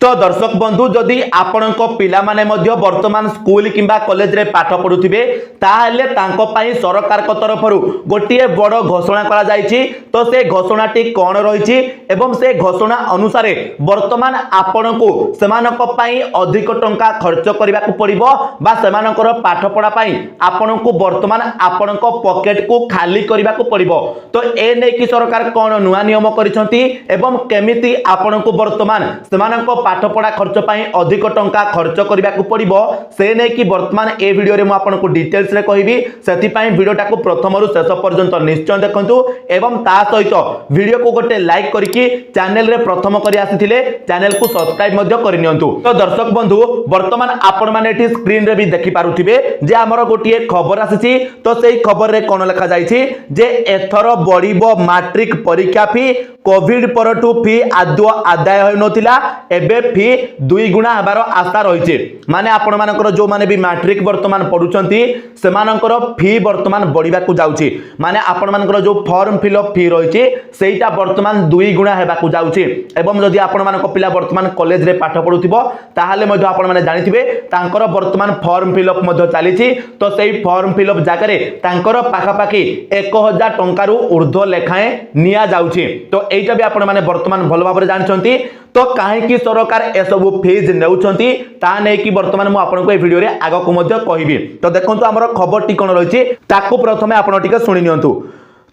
तो दर्शक बंधु जदि आपण पिला माने मध्य वर्तमान स्कूल किंबा कॉलेज रे पाठ पढ़ुथिबे ताहले तांको पई सरकार को तरफ गोटे बड़ घोषणा करा जायछि। तो से घोषणाटी कौन रही एवं से घोषणा अनुसार वर्तमान आपण को सेमानक पई अधिक टंका खर्च करबा को पड़िबो बा सेमानकर पाठ पढ़ा पई आपण को वर्तमान आपण को पॉकेट को खाली करबा को पड़िबो। तो ए नै कि सरकार कौन नुआ नियम करिसंती एवं केमिति आपण को वर्तमान सेमानक पाठ पढ़ा खर्च पाई अधिक टंका खर्च करबा को पड़िबो से नै कि वर्तमान ए वीडियो रे मु आपन को डिटेल्स रे कहिबी। सेति पई वीडियोटा को प्रथम रु शेष पर्यंत निश्चय देखंतु एवं ता सहित वीडियो को गोटे लाइक करके चैनल रे प्रथम करी आसीथिले चैनल को सब्सक्राइब मध्य करि नियंतु। तो दर्शक बंधु वर्तमान आपण माने एठी स्क्रीन रे भी देखि पारुथिबे जे हमर गोटिए खबर आसीछि। तो सेही खबर रे कोन लिखा जायछि जे एथर बढिबो मैट्रिक परीक्षा फी कोविड परठू फी आदो आदाय होय नथिला एबे फी 2 गुणा हबार आशा रही। माने आपण मानकर जो माने भी मैट्रिक वर्तमान पढुचंती सेमानकर फी वर्तमान बढ़िबा को जाउची। माने आपण मानकर जो फॉर्म फिलअप फी रही सेटा वर्तमान 2 गुणा हेबा को जाउची। एवं जदि आपण मानक पिला वर्तमान कॉलेज रे पाठ पढुथिबो ताहाले मध्य आपण माने जानिथिबे तांकर वर्तमान फॉर्म फिलअप मध्य चलीची। तो सेही फॉर्म फिलअप जागारे तांकर पाखा पाखी 1000 टंका रु ऊर्ध्व लेखाए निया जाउची। तो एटा भी आपण माने वर्तमान भल भाबरे जानछंती। तो कहीं सरकार एसबू फीज नेउछंती ता नै कि वर्तमान मु आपन को ए वीडियो रे आगो को मध्य कहिबी। तो देखंतु हमर खबर टी कोन रहिछि ताको प्रथमे आपन टिके सुनि नियंतु।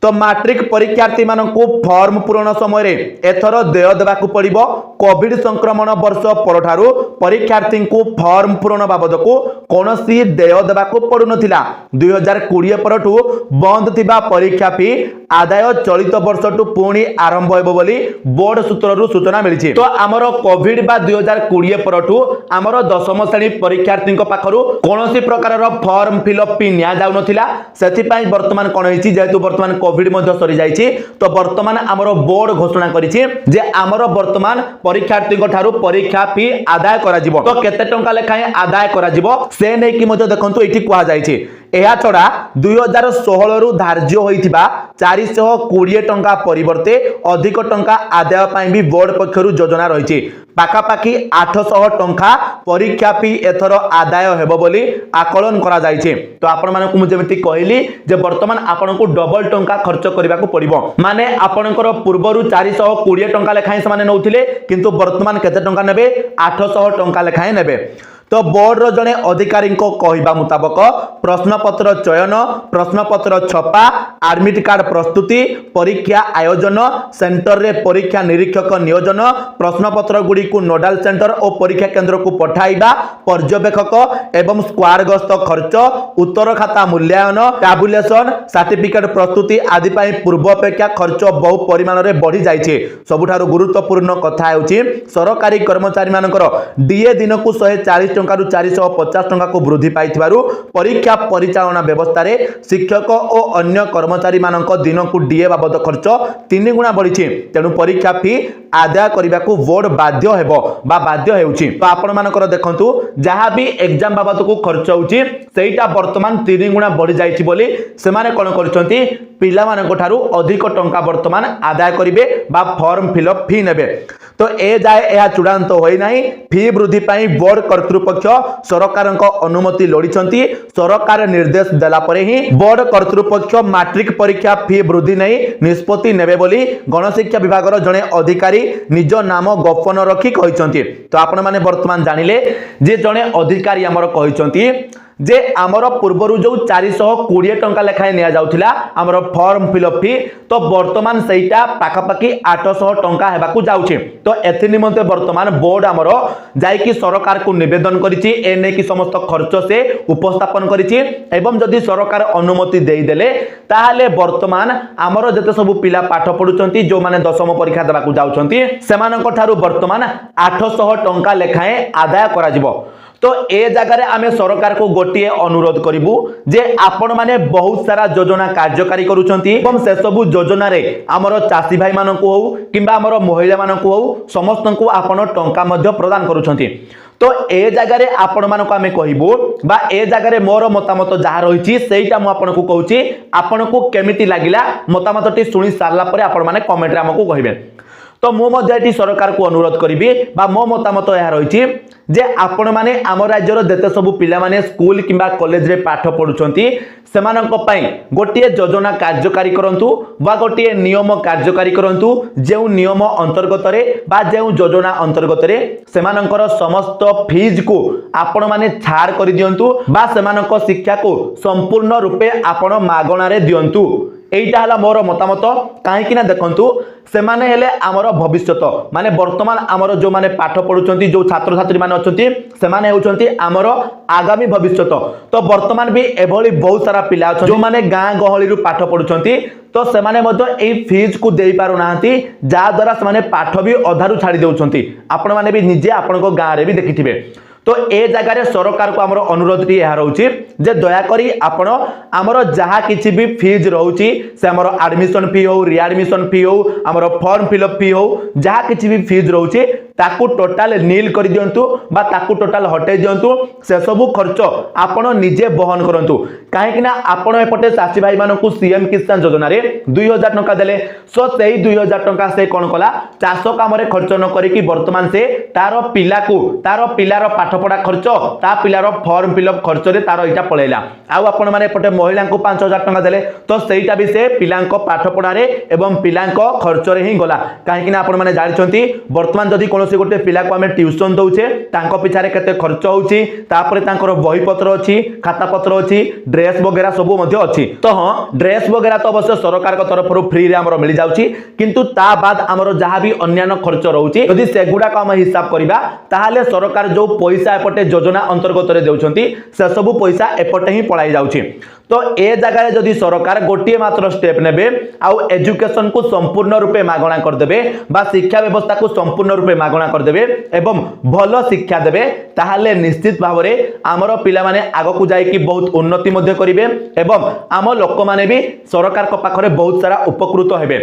तो मैट्रिक परीक्षार्थी मानकु फॉर्म पूरण समय रे एथर देय देबा को पड़िबो। कोविड संक्रमण वर्ष परठारु परीक्षार्थी को फॉर्म पूरण बाबद को कोनोसी देय देबा को पडु नथिला। 2020 परठु बंद थिबा परीक्षा फी आदाय चलित वर्षटु पुणी आरंभ हेबो बोली बोर्ड सूत्ररु सूचना मिलिछि। तो हमर कोविड बा 2020 परठु हमर 10म श्रेणी परीक्षार्थी पाखरु कोनोसी प्रकार रो फॉर्म फिलअप फी निया जाउ नथिला। सेति पई वर्तमान कोन होइछि जेतु वर्तमान कोविड मध्य सरी जाइछि। तो वर्तमान हमर बोर्ड घोषणा करिछि जे हमर वर्तमान परीक्षार्थी ठारू परीक्षा फी आदाय करा जिवो। तो केते टंका लेखाए आदाय करा जिवो से नै कि मध्य देखंतु एठी कुआ जाइछि। एहा छडा 2016 रु धार्य होइथिबा 420 टंका परिवर्ते अधिक टंका आदाय पई भी बोर्ड पक्षरु योजना रहिछि। पाखापाखी 800 टंका परीक्षा फी एथर आदाय हेबो बोली आकलन करा जाइछि। तो आपण मानकु मु जेमिति कहली जे वर्तमान आपण को डबल टंका खर्च करबा को पड़िबो। माने आपणकर पूर्वरु 420 टंका लेखाए समान नउथिले किंतु वर्तमान केते टंका नेबे 800 टंका लेखाए नेबे। तो बोर्ड रो जने अधिकारी को कहबा मुताबक प्रश्नपत्र चयन प्रश्नपत्र छपा एडमिट कार्ड प्रस्तुति परीक्षा आयोजन सेंटर रे परीक्षा निरीक्षक नियोजन प्रश्नपत्र गुडी को नोडाल सेंटर और परीक्षा केंद्र को पठाइबा पर्यवेक्षक एवं स्क्वाड गस्त खर्च उत्तर खाता मूल्यांकन टैबुलेशन सर्टिफिकेट प्रस्तुति आदि पई पूर्व अपेक्षा खर्च बहु परिमाण रे बढ़ी जाइछे। सबुठारु गुरुत्वपूर्ण कथा हेउची सरकारी कर्मचारी मानकर डीए दिन को 140 टंका रु 450 टंका को वृद्धि पाइथिबारु परीक्षा परिचालना व्यवस्था रे शिक्षक और अन्य कर्मचारी मानक दिन को डीए बाबद खर्च 3 गुणा बढ़िछि। तेनु परीक्षा फी आदाय करबा को बोर्ड बाध्य हेबो बा बाध्य हेउछि। तो आपण मानकर देखंतु जहां भी एग्जाम बाबद को खर्च होउछि सेटा वर्तमान 3 गुणा बढ़ी जाइछि बोली से माने कोन करछंती पिला मानक ठारू अधिक टंका वर्तमान आदाय करिवे बा फॉर्म फिलअप फी नेबे। तो ए जाय एहा चूड़ांत होई नाही फी वृद्धि पई बोर्ड कर्तृपक्ष सरकारक अनुमति लोडिछंती। सरकार निर्देश देला परे ही बोर्ड कर्तृपक्ष मैट्रिक परीक्षा फी वृद्धि नै निष्पत्ति नेबे बोली गणशिक्षा विभाग रो जने अधिकारी निज नाम गोपन रखी कहिसंती। तो आपण माने वर्तमान जानिले जे जने अधिकारी हमर कहिसंती जे आमर पूर्वरु जो 420 टंका लेखाए निया जाउथिला आमर फॉर्म फिलअप फी तो वर्तमान सेटा पाखापाखी 800 टंका हेबा को जाउछि। तो एथि निमंते वर्तमान बोर्ड आमर जाय कि सरकार को निवेदन करिछि ए नै कि समस्त खर्च से उपस्थापन करिछि एवं जदि सरकार अनुमति देई देले ताहाले वर्तमान आमर जते सब पिला पाठ पढुचंती जो माने 10म परीक्षा देबा को जाउचंती सेमानक ठारू वर्तमान 800 टंका लेखाए आदाय करा जिवो। तो ए जगह आमे सरकार को गोटे अनुरोध करिबु जे आपण माने बहुत सारा योजना कार्यकारी करूचंती एवं से सब योजना रे हमर चासी भाई मानन को हो किबा हमर महिला मानन को हो समस्त को आपण टंका मध्य प्रदान करूचंती। तो ए जगह रे आपण मानको आमे कहिबो बा ए जगह रे मोर मतामत जहा रहिछि सेइटा मु आपण को कहूची। आपण को केमिति लागिला मतामतटी सुनि सारला परे आपण माने कमेंट रे हमको कहिबे। तो मुझे सरकार को अनुरोध करी बा मो मतामत यह रही जे आपण मैंने आम राज्यर जेते सब पिला माने स्कूल किंबा कॉलेज रे पाठ पढ़ुचंती सेमानक पई गोटे योजना कार्यकारी करंतु बा गोटे नियम कार्यकारी करंतु जेउ नियम अंतर्गत रे बा जेउ योजना अंतर्गत रे सेमानकर समस्त फीज को आपण माने छाड़ कर दियंतु बा सेमानक शिक्षा को संपूर्ण रूपे आपण मागणा रे दियंतु। एटा हला मोर मतामत कहीं देखंतु सेमाने हेले आमर भविष्यत माने वर्तमान आमर जो माने पाठ पढ़ुचंती जो छात्र छात्री माने अछंती सेमाने हेउचंती आमर आगामी भविष्यत। तो वर्तमान भी एभली बहुत सारा पिला अछन जो माने गाँ गहली रु पाठ पढ़ुचंती तो सेमाने मध्य एई फीज को देई पारु नाहंती जा द्वारा सेमाने पाठ भी अधारु छाड़ी देउचंती। आपण माने भी निजे आपनको गाँ रे भी देखिथिबे। तो ए जगार सरकार को आमर अनुरोध टी यह रोचे जे दयाकरी आपण आमर जहाँ किसी भी फीज रोचे से आमर एडमिशन फी हो रिएडमिशन फी हो आमर फॉर्म फिलअप फी हो जहाँ किसी भी फीज रोचे ताकू टोटाल नील कर दियंतु बा ताकू टोटाल हटे दियंतु से सब खर्च आपण निजे बहन करंतु। कहीं आपण एपटे चाषी भाई मानकू सीएम किसान योजना रे 2000 टंका देले सो सेही 2000 टंका से कोन कला चाष काम रे खर्च न करी कि वर्तमान से तार पिलार पाठ पढ़ा खर्च ता पिलार फॉर्म फिलअप खर्च रे तार इटा पळेला आउ आपण माने एपटे महिला को 5000 टंका देले तो सेहीटा भी से पिलांको पाठ पढ़ा रे एवं पिलांको खर्च रे ही गला। कहीं आपण माने जानिचंती वर्तमान जदी कोनोसी गोटे पिला को आमे ट्यूशन दउचे तांको पिछारे केते खर्च होउची तापरे तांकर बही पत्र अछि खाता पत्र अछि ड्रेस वगैरह सब मध्ये अछि। तो हां ड्रेस वगैरह तो अवश्य सरकार को तरफ फ्री रे हमरो मिल जाउची किंतु ता बाद हमरो जहां भी अन्यान्य खर्च रहउची यदि सेगुडा को हम हिसाब करिबा ताहाले सरकार जो पैसा एपटे योजना अंतर्गत रे देउछंती से सब पैसा एपटे ही पळाई जाउची। तो ए जगह जदि सरकार गोटे मात्र स्टेप नेबे आउ एजुकेशन को संपूर्ण रूपे मागणा कर देबे बा शिक्षा व्यवस्था को संपूर्ण रूपे मागणा कर देबे एवं भलो शिक्षा देबे ताहाले निश्चित भाव रे आमर पिला माने आगो को जाय कि बहुत उन्नति मध्ये करिवे एवं आम लोक माने भी सरकार को पाखरे बहुत सारा उपकृत हेबे।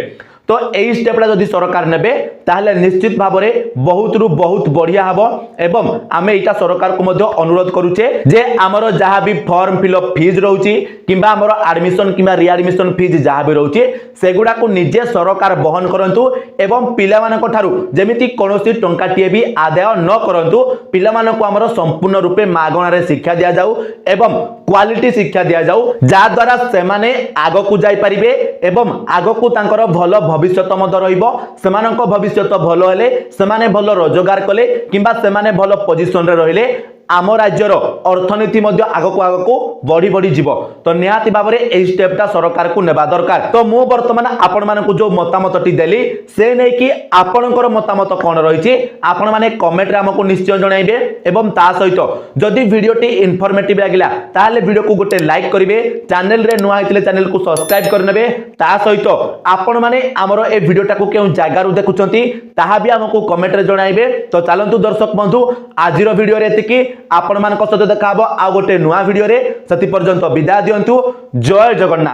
तो यही स्टेपटा जदि सरकार नेबे ताहले निश्चित भाव में बहुत रु बहुत बढ़िया हबो एवं आमे इटा सरकार को मध्य अनुरोध करूचे जे आमर जहाँ भी फॉर्म फिलअप फीज रहउची किंबा आमर एडमिशन किंबा रिएडमिशन फीज जहाँ भी रहउची सेगुडा को निजे सरकार बहन करंतु एवं पिला मानक थारु जेमिति कोनोसी टंकाटिए भी आदाय न करंतु पिला मानक आमर संपूर्ण रूपे मागणा रे शिक्षा दिया जाऊ एवं क्वालिटी शिक्षा दिया जाऊ जा द्वारा सेमाने आगो को जाई परिबे एवं आगो को तांकर भलो भविष्यत मध्य रहिबो सेमानक भविष्यत भलो हेले सेमाने भलो रोजगार कले किंबा सेमाने भलो पोजीशन रे रहिले आम राज्यर अर्थनीति मध्य आगको बढ़ी बढ़ी जीव। तो निहाती भाव में यही स्टेपटा सरकार को नेबा दरकार। तो मु वर्तमान आपण मानकु जो मतामत टी देली से नै कि आपणकर मतामत कोन रहिछि आपण माने कमेंट रे हमकु निश्चय जणाइबे एवं ता सहित जदि वीडियो टी इन्फॉर्मेटिव लागिला ताले वीडियो को गोटे लाइक करिवे चैनल रे नुआ हितले चैनल को सब्सक्राइब करनेबे ता सहित आपण माने हमरो ए वीडियोटा को केउ जागा रु देखुचंती ताहा भी हमकु कमेंट रे जणाइबे। तो चलंतु दर्शक बंधु आजिर वीडियो रे एतिकी आपण मान सहित देखा आ गोटे नुआ वीडियो रे सती पर्यंत विदाय दियंतु। जय जगन्नाथ।